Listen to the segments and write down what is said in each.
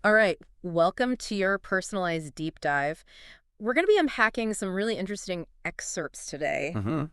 All right, welcome to your personalized deep dive. We're going to be unpacking some really interesting excerpts today hmm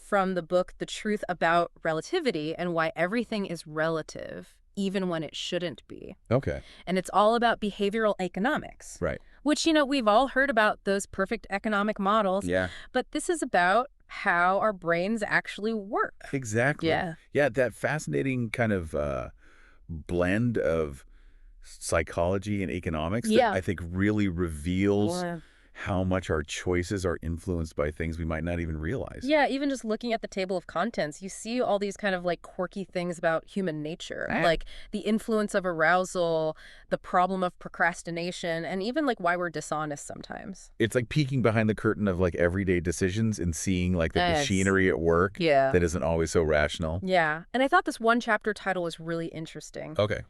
from the book The Truth About Relativity and Why Everything is Relative, even when it shouldn't be. Okay. And it's all about behavioral economics, Right. which, we've all heard about those perfect economic models, Yeah. but this is about how our brains actually work. Exactly. Yeah. Yeah, that fascinating kind of blend of psychology and economics that Yeah. I think really reveals how much our choices are influenced by things we might not even realize. Yeah, even just looking at the table of contents, you see all these kind of like quirky things about human nature, Ah, like the influence of arousal, the problem of procrastination, and even like why we're dishonest sometimes. It's like peeking behind the curtain of like everyday decisions and seeing like the Yes. machinery at work Yeah. that isn't always so rational. Yeah. And I thought this one chapter title was really interesting. Okay.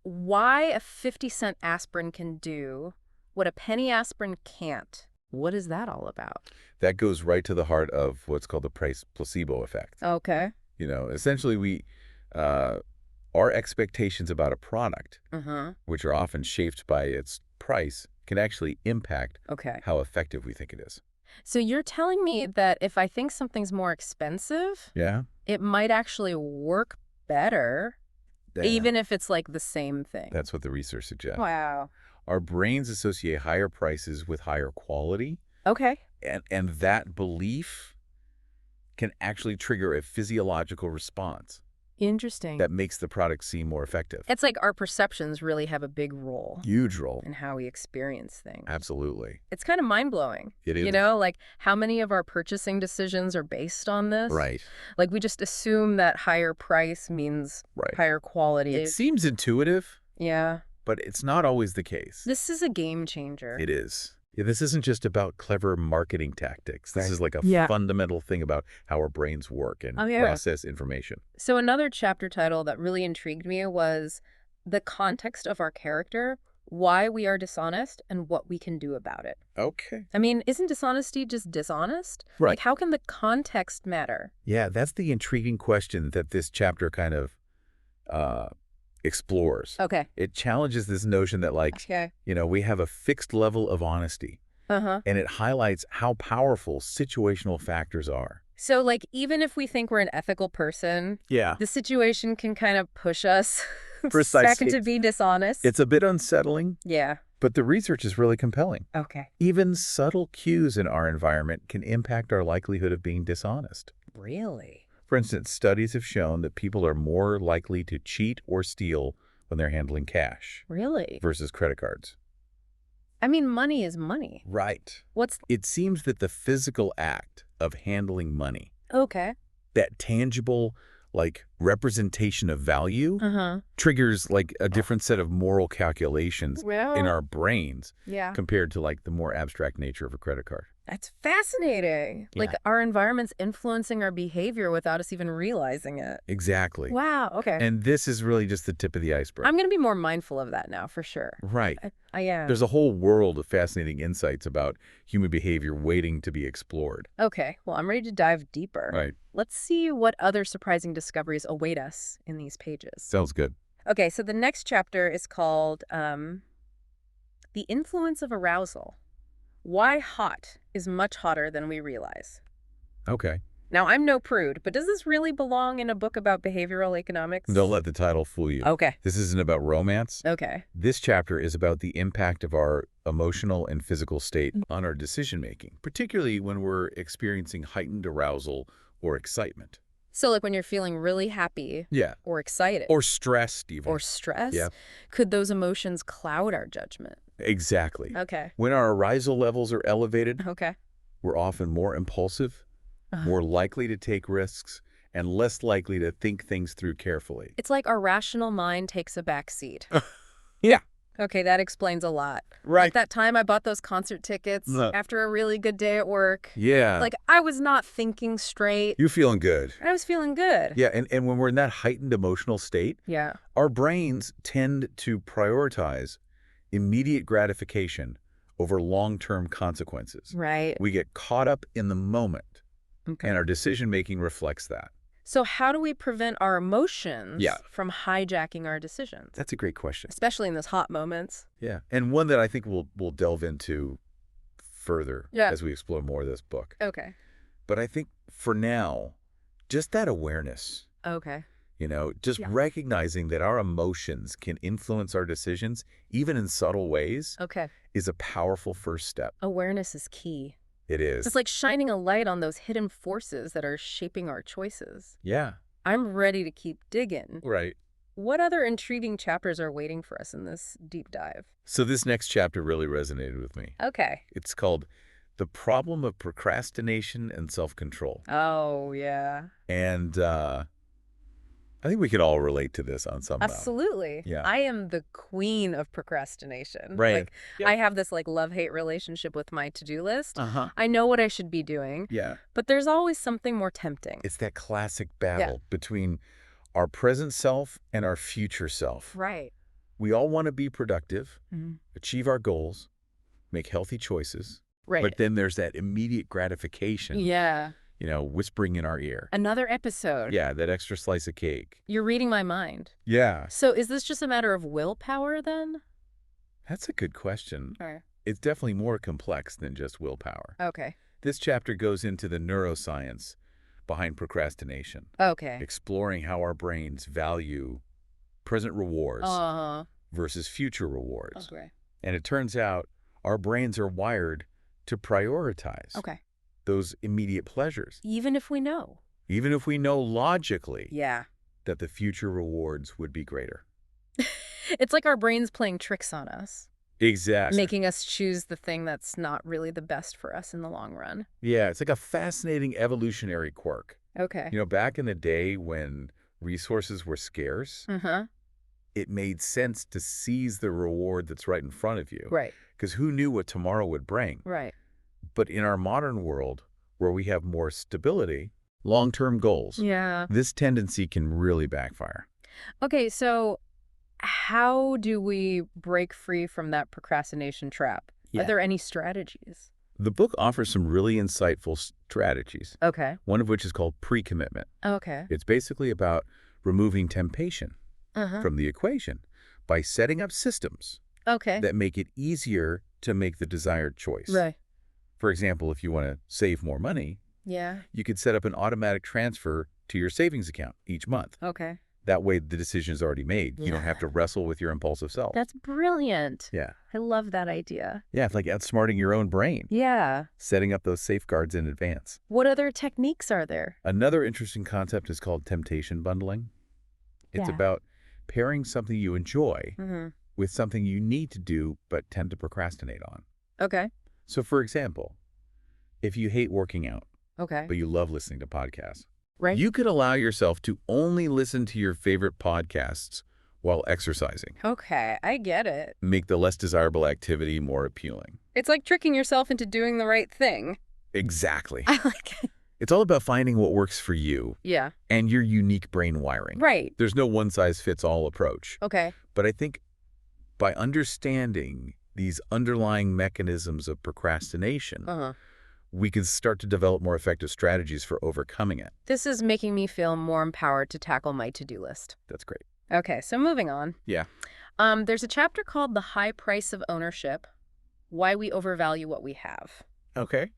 Why a 50-cent aspirin can do what a penny aspirin can't. What is that all about? That goes right to the heart of what's called the price placebo effect. Okay. Essentially uh, our expectations about a product, Uh-huh. which are often shaped by its price, can actually impact Okay. how effective we think it is. So you're telling me that if I think something's more expensive, Yeah? it might actually work better, Yeah. even if it's like the same thing. That's what the research suggests. Wow. Our brains associate higher prices with higher quality, Okay. and that belief can actually trigger a physiological response Interesting. that makes the product seem more effective. It's like our perceptions really have a big role Huge role. in how we experience things. Absolutely. It's kind of mind-blowing. It is. Like how many of our purchasing decisions are based on this? Right. Like we just assume that higher price means Right. higher quality. It seems intuitive, Yeah. but it's not always the case. This is a game changer. It is. Yeah, this isn't just about clever marketing tactics. This is like a Yeah. fundamental thing about how our brains work and Oh, yeah. process information. So another chapter title that really intrigued me was The Context of Our Character, Why We Are Dishonest and What We Can Do About It. Okay. I mean, isn't dishonesty just dishonest? Right. Like, how can the context matter? Yeah, that's the intriguing question that this chapter kind of explores. Okay. It challenges this notion that, like, Okay. we have a fixed level of honesty, Uh-huh. and it highlights how powerful situational factors are. So, like, even if we think we're an ethical person, Yeah, the situation can kind of push us back precisely. into being dishonest. It's a bit unsettling, Yeah. but the research is really compelling. Okay. Even subtle cues in our environment can impact our likelihood of being dishonest. Really? For instance, studies have shown that people are more likely to cheat or steal when they're handling cash Really? versus credit cards. I mean, money is money. Right. What's... It seems that the physical act of handling money, Okay. that tangible, like, representation of value, Uh-huh. triggers, like, a different set of moral calculations Well, in our brains yeah. compared to, like, the more abstract nature of a credit card. That's fascinating. Like Yeah. our environment's influencing our behavior without us even realizing it. Exactly. Wow. Okay. And this is really just the tip of the iceberg. I'm going to be more mindful of that now for sure. Right. I am. There's a whole world of fascinating insights about human behavior waiting to be explored. Okay. Well, I'm ready to dive deeper. Right. Let's see what other surprising discoveries await us in these pages. Sounds good. Okay. So the next chapter is called The Influence of Arousal. Why hot is much hotter than we realize. Okay. Now, I'm no prude, but does this really belong in a book about behavioral economics? Don't let the title fool you. Okay. This isn't about romance. Okay. This chapter is about the impact of our emotional and physical state on our decision-making, particularly when we're experiencing heightened arousal or excitement. So like when you're feeling really happy Yeah. or excited Or stressed, even. or stressed, Yeah. could those emotions cloud our judgment? Exactly. Okay. When our arousal levels are elevated, Okay. we're often more impulsive, Uh-huh. more likely to take risks, and less likely to think things through carefully. It's like our rational mind takes a back seat. Yeah. Okay, that explains a lot. Right. Like that time I bought those concert tickets after a really good day at work. Yeah. Like I was not thinking straight. You're feeling good. I was feeling good. Yeah, and when we're in that heightened emotional state, Yeah. our brains tend to prioritize immediate gratification over long-term consequences. Right. We get caught up in the moment, Okay. and our decision-making reflects that. So how do we prevent our Yeah, emotions from hijacking our decisions, that's a great question. especially in those hot moments? Yeah, and one that I think we'll delve into further Yeah. as we explore more of this book. Okay. But I think for now, just that awareness, Okay. just Yeah. recognizing that our emotions can influence our decisions, even in subtle ways, Okay. is a powerful first step. Awareness is key. It is. It's like shining a light on those hidden forces that are shaping our choices. Yeah. I'm ready to keep digging. Right. What other intriguing chapters are waiting for us in this deep dive? So this next chapter really resonated with me. Okay. It's called The Problem of Procrastination and Self-Control. Oh, yeah. And I think we could all relate to this on some level. Absolutely. Yeah. I am the queen of procrastination. Right. Like, Yep. I have this love-hate relationship with my to-do list. Uh-huh. I know what I should be doing, Yeah. but there's always something more tempting. It's that classic battle between our present self and our future self. Right. We all want to be productive, Mhm. achieve our goals, make healthy choices. Right. But then there's that immediate gratification, Yeah. whispering in our ear. Another episode. Yeah, that extra slice of cake. You're reading my mind. Yeah. So is this just a matter of willpower then? That's a good question. Or It's definitely more complex than just willpower. okay. This chapter goes into the neuroscience behind procrastination, Okay. exploring how our brains value present rewards Uh-huh. versus future rewards. Okay. And it turns out our brains are wired to prioritize Okay. those immediate pleasures, Even if we know. even if we know logically Yeah. that the future rewards would be greater. It's like our brain's playing tricks on us, Exactly. making us choose the thing that's not really the best for us in the long run. Yeah, it's like a fascinating evolutionary quirk. Okay. Back in the day when resources were scarce, Uh-huh. it made sense to seize the reward that's right in front of you. Right. Because who knew what tomorrow would bring? Right. But in our modern world, where we have more stability, long-term goals, Yeah. this tendency can really backfire. Okay, so how do we break free from that procrastination trap? Yeah. Are there any strategies? The book offers some really insightful strategies, Okay. one of which is called pre-commitment. Okay. It's basically about removing temptation Uh-huh. from the equation by setting up systems Okay. that make it easier to make the desired choice. Right. For example, if you want to save more money, Yeah. you could set up an automatic transfer to your savings account each month. Okay. That way, the decision is already made. You don't have to wrestle with your impulsive self. That's brilliant. Yeah. I love that idea. Yeah, it's like outsmarting your own brain, Yeah. setting up those safeguards in advance. What other techniques are there? Another interesting concept is called temptation bundling. It's Yeah. about pairing something you enjoy Mm-hmm. with something you need to do but tend to procrastinate on. Okay. So, for example, if you hate working out, Okay. but you love listening to podcasts, Right. you could allow yourself to only listen to your favorite podcasts while exercising. Okay, I get it. Make the less desirable activity more appealing. It's like tricking yourself into doing the right thing. Exactly. I like it. It's all about finding what works for you Yeah. and your unique brain wiring. Right. There's no one-size-fits-all approach. Okay. But I think by understanding these underlying mechanisms of procrastination, Uh-huh. we can start to develop more effective strategies for overcoming it. This is making me feel more empowered to tackle my to-do list. That's great. Okay, so moving on. Yeah. There's a chapter called The High Price of Ownership, Why We Overvalue What We Have. Okay.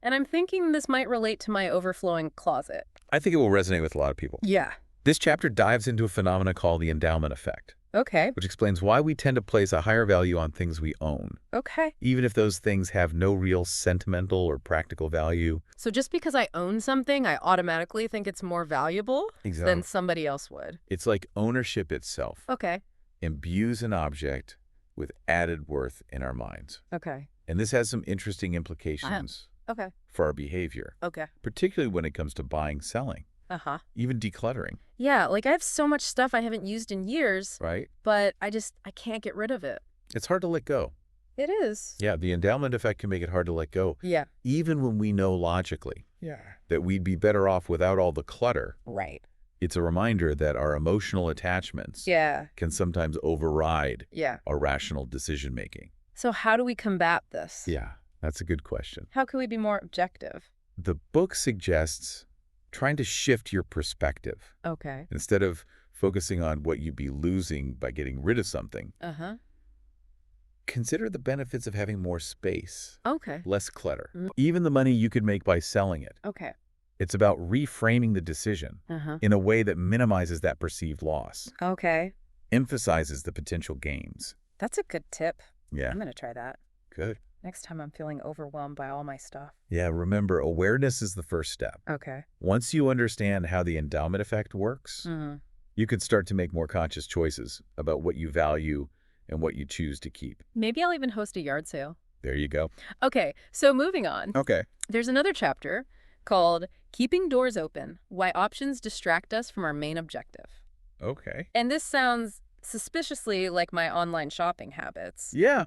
And I'm thinking this might relate to my overflowing closet. I think it will resonate with a lot of people. Yeah. This chapter dives into a phenomenon called the endowment effect, Okay. which explains why we tend to place a higher value on things we own, Okay. even if those things have no real sentimental or practical value. So just because I own something, I automatically think it's more valuable than somebody else would. It's like ownership itself Okay. imbues an object with added worth in our minds. Okay. And this has some interesting implications Okay. for our behavior, Okay. particularly when it comes to buying, selling, Uh-huh. even decluttering, Yeah, like I have so much stuff I haven't used in years, right? but I can't get rid of it. It's hard to let go. It is. Yeah, the endowment effect can make it hard to let go, Yeah. even when we know logically that we'd be better off without all the clutter. Right. It's a reminder that our emotional attachments Yeah. can sometimes override Yeah. our rational decision-making. So how do we combat this? Yeah, that's a good question. How can we be more objective? The book suggests trying to shift your perspective. Okay. Instead of focusing on what you'd be losing by getting rid of something, Uh-huh. consider the benefits of having more space, Okay. less clutter, even the money you could make by selling it. Okay. It's about reframing the decision Uh-huh. in a way that minimizes that perceived loss, Okay. emphasizes the potential gains. That's a good tip. Yeah, I'm going to try that good. next time I'm feeling overwhelmed by all my stuff. Yeah, remember, awareness is the first step. Okay. Once you understand how the endowment effect works, Mm-hmm. you can start to make more conscious choices about what you value and what you choose to keep. Maybe I'll even host a yard sale. There you go. Okay, so moving on. Okay. There's another chapter called Keeping Doors Open, Why Options Distract Us from Our Main Objective. Okay. And this sounds suspiciously like my online shopping habits. Yeah,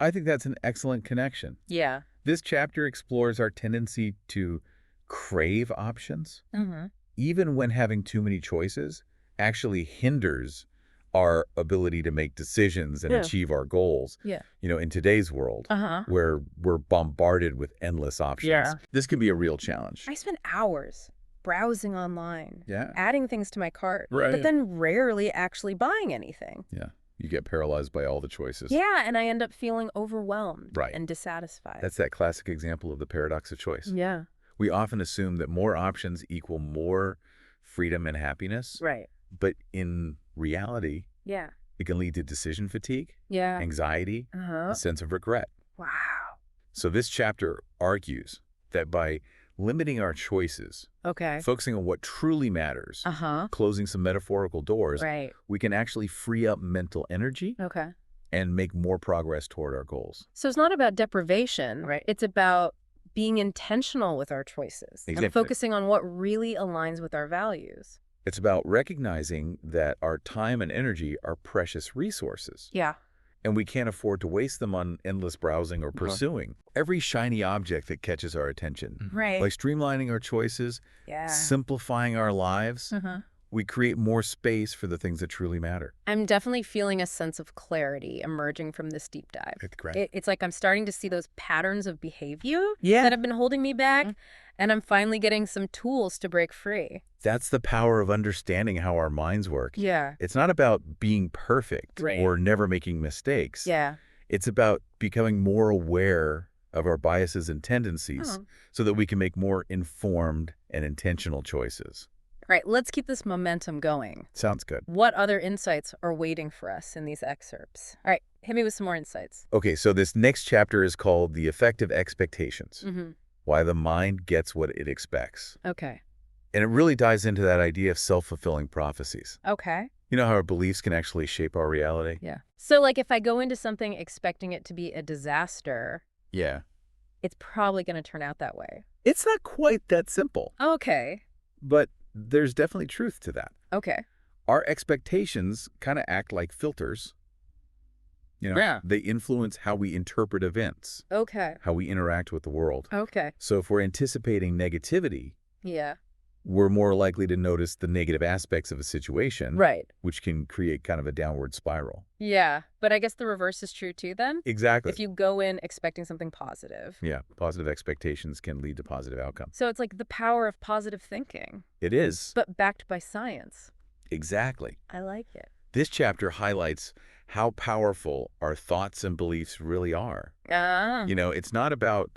I think that's an excellent connection. Yeah. This chapter explores our tendency to crave options, Mm-hmm. even when having too many choices actually hinders our ability to make decisions and Yeah. achieve our goals. Yeah. In today's world, Uh-huh. where we're bombarded with endless options. Yeah. This can be a real challenge. I spend hours browsing online, Yeah. adding things to my cart, Right. but then rarely actually buying anything. Yeah. You get paralyzed by all the choices. Yeah, and I end up feeling overwhelmed Right. and dissatisfied. That's that classic example of the paradox of choice. Yeah. We often assume that more options equal more freedom and happiness. Right. But in reality, Yeah. it can lead to decision fatigue, Yeah. anxiety, Uh-huh. a sense of regret. Wow. So this chapter argues that by limiting our choices, Okay. focusing on what truly matters, Uh-huh. closing some metaphorical doors, Right. we can actually free up mental energy Okay. and make more progress toward our goals. So it's not about deprivation. Right. It's about being intentional with our choices Exactly. and focusing on what really aligns with our values. It's about recognizing that our time and energy are precious resources, Yeah. and we can't afford to waste them on endless browsing or pursuing every shiny object that catches our attention. Right. By streamlining our choices, Yeah. simplifying our lives, Uh-huh. we create more space for the things that truly matter. I'm definitely feeling a sense of clarity emerging from this deep dive. That's great. It's like I'm starting to see those patterns of behavior Yeah. that have been holding me back, and I'm finally getting some tools to break free. That's the power of understanding how our minds work. Yeah. It's not about being perfect Right. or never making mistakes. Yeah. It's about becoming more aware of our biases and tendencies Oh. so that we can make more informed and intentional choices. All right, let's keep this momentum going. Sounds good. What other insights are waiting for us in these excerpts? All right, hit me with some more insights. Okay, so this next chapter is called The Effect of Expectations, Mm-hmm. Why the Mind Gets What It Expects. Okay. And it really dives into that idea of self-fulfilling prophecies. Okay. You know how our beliefs can actually shape our reality? Yeah. So, like, if I go into something expecting it to be a disaster, Yeah. it's probably going to turn out that way. It's not quite that simple, Okay. but there's definitely truth to that. Okay. Our expectations kind of act like filters. Yeah. They influence how we interpret events, Okay. how we interact with the world. Okay. So if we're anticipating negativity, Yeah. we're more likely to notice the negative aspects of a situation, Right. which can create kind of a downward spiral. Yeah. But I guess the reverse is true too then? Exactly. If you go in expecting something positive. Yeah, positive expectations can lead to positive outcomes. So it's like the power of positive thinking, It is. but backed by science. Exactly. I like it. This chapter highlights how powerful our thoughts and beliefs really are. Ah. It's not about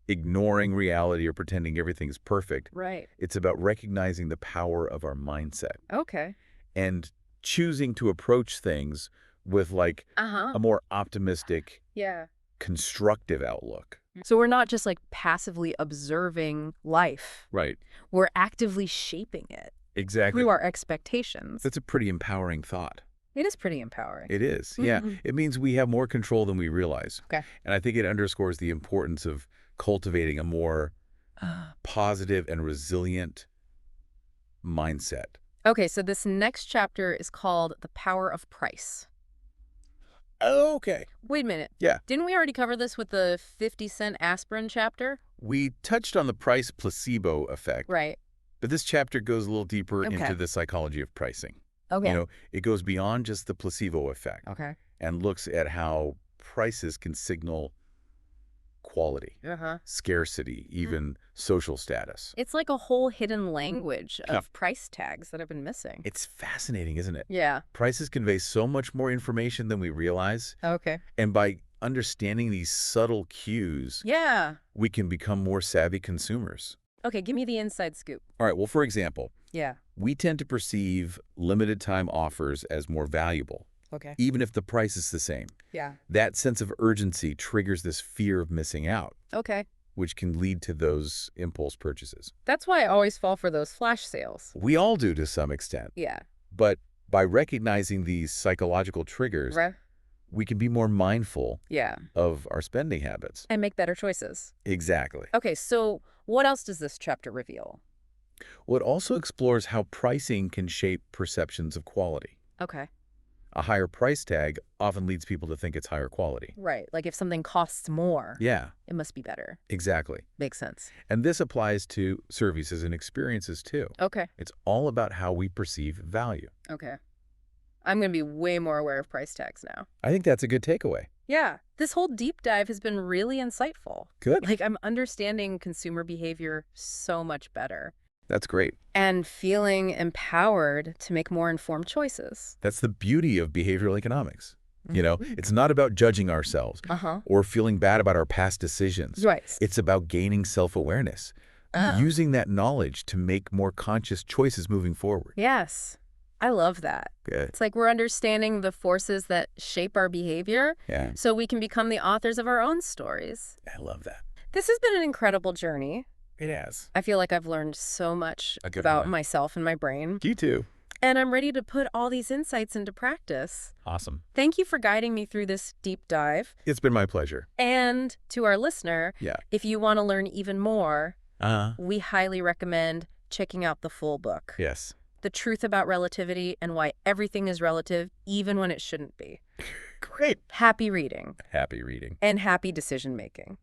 ignoring reality or pretending everything's perfect. Right. It's about recognizing the power of our mindset Okay. and choosing to approach things with like Uh-huh. a more optimistic, Yeah. constructive outlook. So we're not just like passively observing life. Right. We're actively shaping it Exactly. through our expectations. That's a pretty empowering thought. It is pretty empowering. It is. Yeah. Mhm. It means we have more control than we realize. Okay. And I think it underscores the importance of cultivating a more positive and resilient mindset. Okay, so this next chapter is called The Power of Price. Oh, okay. Wait a minute. Yeah. Didn't we already cover this with the 50-cent aspirin chapter? We touched on the price placebo effect, Right. but this chapter goes a little deeper Okay. into the psychology of pricing. Okay. It goes beyond just the placebo effect Okay. and looks at how prices can signal quality, Uh-huh. scarcity, even social status. It's like a whole hidden language Yeah. of price tags that have been missing. It's fascinating, isn't it? Yeah. Prices convey so much more information than we realize, Okay. and by understanding these subtle cues, Yeah. we can become more savvy consumers. Okay, give me the inside scoop. All right, well, for example, Yeah. we tend to perceive limited time offers as more valuable, Okay. even if the price is the same. Yeah. That sense of urgency triggers this fear of missing out, Okay. which can lead to those impulse purchases. That's why I always fall for those flash sales. We all do to some extent, Yeah. but by recognizing these psychological triggers, Right? we can be more mindful Yeah. of our spending habits. And make better choices. Exactly. Okay, so what else does this chapter reveal? Well, it also explores how pricing can shape perceptions of quality. Okay. A higher price tag often leads people to think it's higher quality. Right. Like if something costs more, Yeah, it must be better. exactly. Makes sense. And this applies to services and experiences too. Okay. It's all about how we perceive value. Okay. I'm going to be way more aware of price tags now. I think that's a good takeaway. Yeah. This whole deep dive has been really insightful. Good. Like I'm understanding consumer behavior so much better That's great. and feeling empowered to make more informed choices. That's the beauty of behavioral economics. You know, it's not about judging ourselves Uh-huh. or feeling bad about our past decisions. Right. It's about gaining self-awareness, using that knowledge to make more conscious choices moving forward. Yes. I love that. Good. It's like we're understanding the forces that shape our behavior Yeah, so we can become the authors of our own stories. I love that. This has been an incredible journey. It has. I feel like I've learned so much A good about one. myself and my brain, You too. and I'm ready to put all these insights into practice. Awesome. Thank you for guiding me through this deep dive. It's been my pleasure. And to our listener, Yeah. if you want to learn even more, Uh-huh. we highly recommend checking out the full book, Yes. The Truth About Relativity and Why Everything is Relative, Even When It Shouldn't Be. Great. Happy reading Happy reading. and happy decision making.